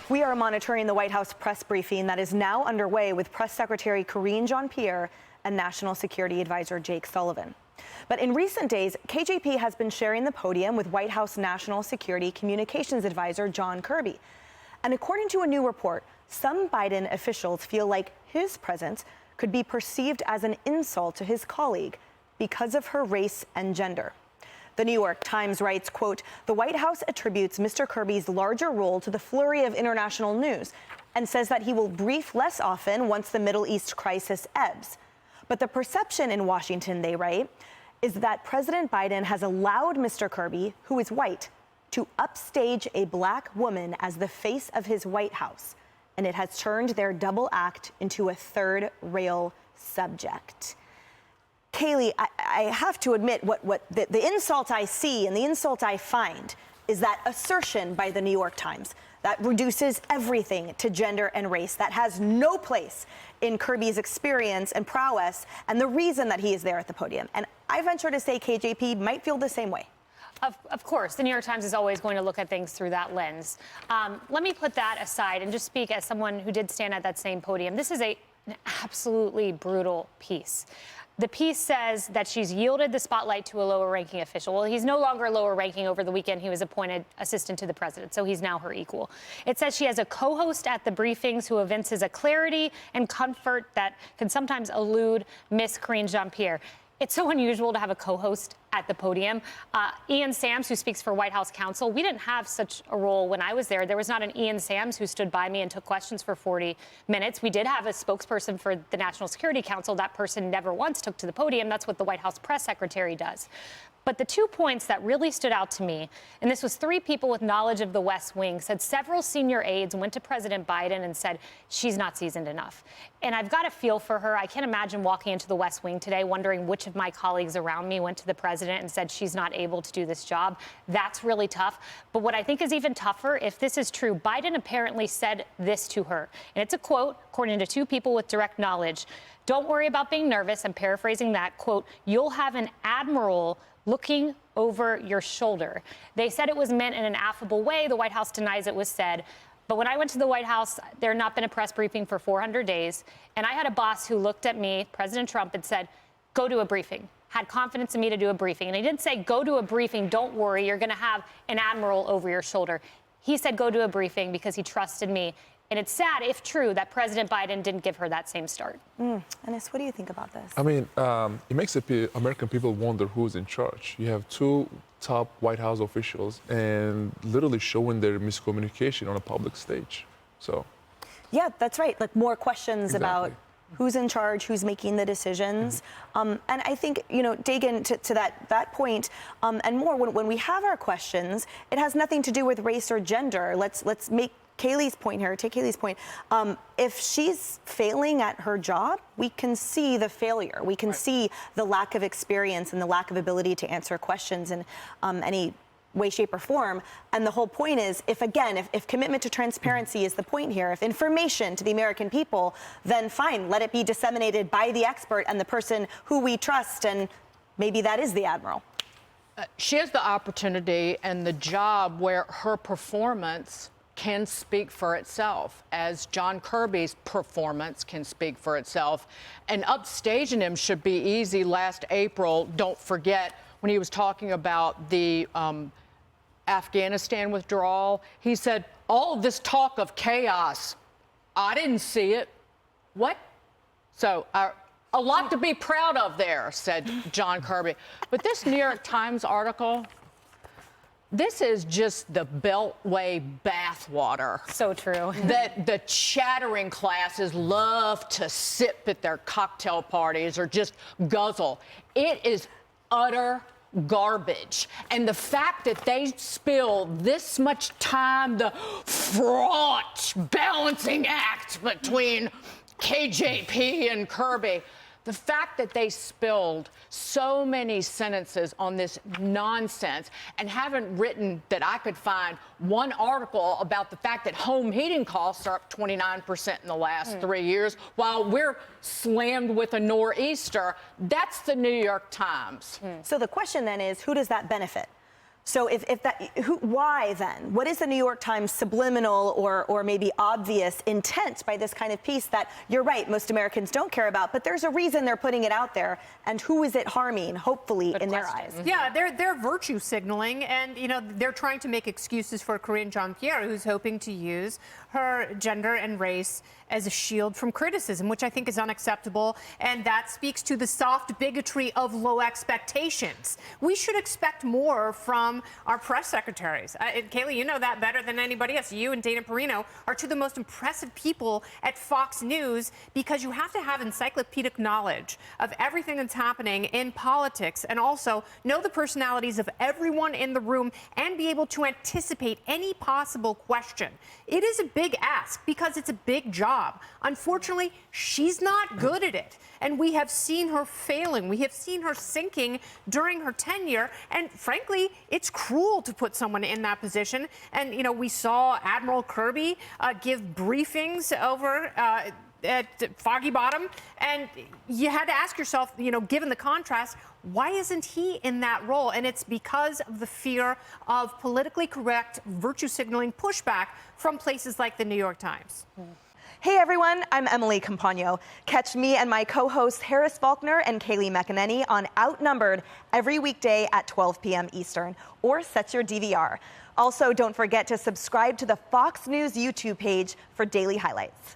We are monitoring the White House press briefing that is now underway with Press Secretary Karine Jean-Pierre and National Security Advisor Jake Sullivan. But in recent days, KJP has been sharing the podium with White House National Security Communications Advisor John Kirby. And according to a new report, some Biden officials feel like his presence could be perceived as an insult to his colleague because of her race and gender. The New York Times writes, quote, "The White House attributes Mr. Kirby's larger role to the flurry of international news and says that he will brief less often once the Middle East crisis ebbs. But the perception in Washington," they write, "is that President Biden has allowed Mr. Kirby, who is white, to upstage a black woman as the face of his White House, and it has turned their double act into a third-rail subject." Kayleigh, I have to admit, the insult I see and the insult I find is that assertion by the New York Times that reduces everything to gender and race, that has no place in Kirby's experience and prowess and the reason that he is there at the podium. And I venture to say KJP might feel the same way. Of course, the New York Times is always going to look at things through that lens. Let me put that aside and just speak as someone who did stand at that same podium. This is an absolutely brutal piece. The piece says that she's yielded the spotlight to a lower-ranking official. Well, he's no longer lower-ranking. Over the weekend, he was appointed assistant to the president, so he's now her equal. It says she has a co-host at the briefings who evinces a clarity and comfort that can sometimes elude Miss Karine Jean-Pierre. It's so unusual to have a co-host at the podium. Ian Sams, who speaks for White House counsel, we didn't have such a role when I was there. There was not an Ian Sams who stood by me and took questions for 40 minutes. We did have a spokesperson for the National Security Council. That person never once took to the podium. That's what the White House press secretary does. But the 2 points that really stood out to me, and this was 3 people with knowledge of the West Wing, said several senior aides went to President Biden and said, she's not seasoned enough. And I've got a feel for her. I can't imagine walking into the West Wing today wondering which of my colleagues around me went to the president and said she's not able to do this job. That's really tough. But what I think is even tougher, if this is true, Biden apparently said this to her. And it's a quote, according to 2 people with direct knowledge. "Don't worry about being nervous." I'm paraphrasing that quote. "You'll have an admiral looking over your shoulder." They said it was meant in an affable way. The White House denies it was said. But when I went to the White House, there had not been a press briefing for 400 days. And I had a boss who looked at me, President Trump, and said, "Go to a briefing." Had confidence in me to do a briefing. And he didn't say, "Go to a briefing. Don't worry. You're going to have an admiral over your shoulder." He said, "Go to a briefing," because he trusted me. And it's sad, if true, that President Biden didn't give her that same start. Anis, what do you think about this? I mean, it makes American people wonder who's in charge. You have 2 top White House officials and literally showing their miscommunication on a public stage. So, yeah, that's right. Like more questions Exactly. about who's in charge, who's making the decisions. And I think, Dagan, to that point, and more, when we have our questions, it has nothing to do with race or gender. Let's make Kayleigh's point here, take Kayleigh's point. If she's failing at her job, we can see the failure. We can see the lack of experience and the lack of ability to answer questions in any way, shape, or form. And the whole point is, if commitment to transparency is the point here, if information to the American people, then fine, let it be disseminated by the expert and the person who we trust, and maybe that is the admiral. She has the opportunity and the job where her performance can speak for itself, as John Kirby's performance can speak for itself. And upstaging him should be easy. Last April, don't forget, when he was talking about the Afghanistan withdrawal, he said, "All of this talk of chaos, I didn't see it." What? So a lot to be proud of there, said John Kirby. But this New York Times article, this is just the Beltway bathwater. So true. That the chattering classes love to sip at their cocktail parties or just guzzle. It is utter garbage. And the fact that they spill this much time, the fraught balancing act between KJP and Kirby, the fact that they spilled so many sentences on this nonsense and haven't written that I could find one article about the fact that home heating costs are up 29% in the last 3 years while we're slammed with a nor'easter. That's the New York Times. So the question then is, who does that benefit? So why then? What is the New York Times subliminal or maybe obvious intent by this kind of piece that, you're right, most Americans don't care about, but there's a reason they're putting it out there, and who is it harming, hopefully, in their eyes? Yeah, they're virtue signaling, and they're trying to make excuses for Karine Jean-Pierre, who's hoping to use her gender and race as a shield from criticism, which I think is unacceptable, and that speaks to the soft bigotry of low expectations. We should expect more from our press secretaries. Kaylee, you know that better than anybody else. You and Dana Perino are two of the most impressive people at Fox News, because you have to have encyclopedic knowledge of everything that's happening in politics, and also know the personalities of everyone in the room and be able to anticipate any possible question. It is a big ask because it's a big job. Unfortunately, she's not good at it. And we have seen her failing. We have seen her sinking during her tenure. And frankly, it's cruel to put someone in that position. And, we saw Admiral Kirby give briefings over at Foggy Bottom. And you had to ask yourself, given the contrast, why isn't he in that role? And it's because of the fear of politically correct virtue signaling pushback from places like the New York Times. Hey everyone, I'm Emily Compagno. Catch me and my co-hosts Harris Faulkner and Kaylee McEnany on Outnumbered every weekday at 12 p.m. Eastern, or set your DVR. Also, don't forget to subscribe to the Fox News YouTube page for daily highlights.